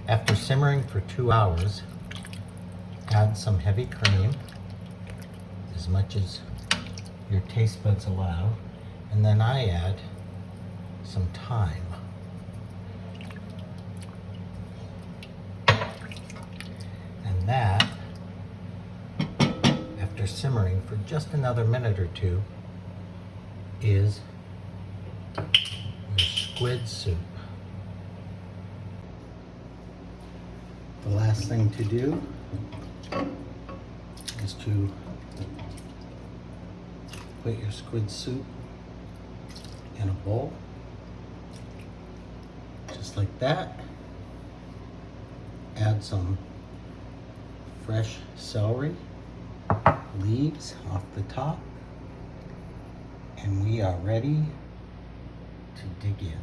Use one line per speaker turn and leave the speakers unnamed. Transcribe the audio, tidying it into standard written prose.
After simmering for 2 hours, add some heavy cream, as much as your taste buds allow, and then I add some thyme. And that, after simmering for just another minute or two, is your squid soup. The last thing to do is to put your squid soup in a bowl, just like that. Add some fresh celery leaves off the top, and we are ready to dig in.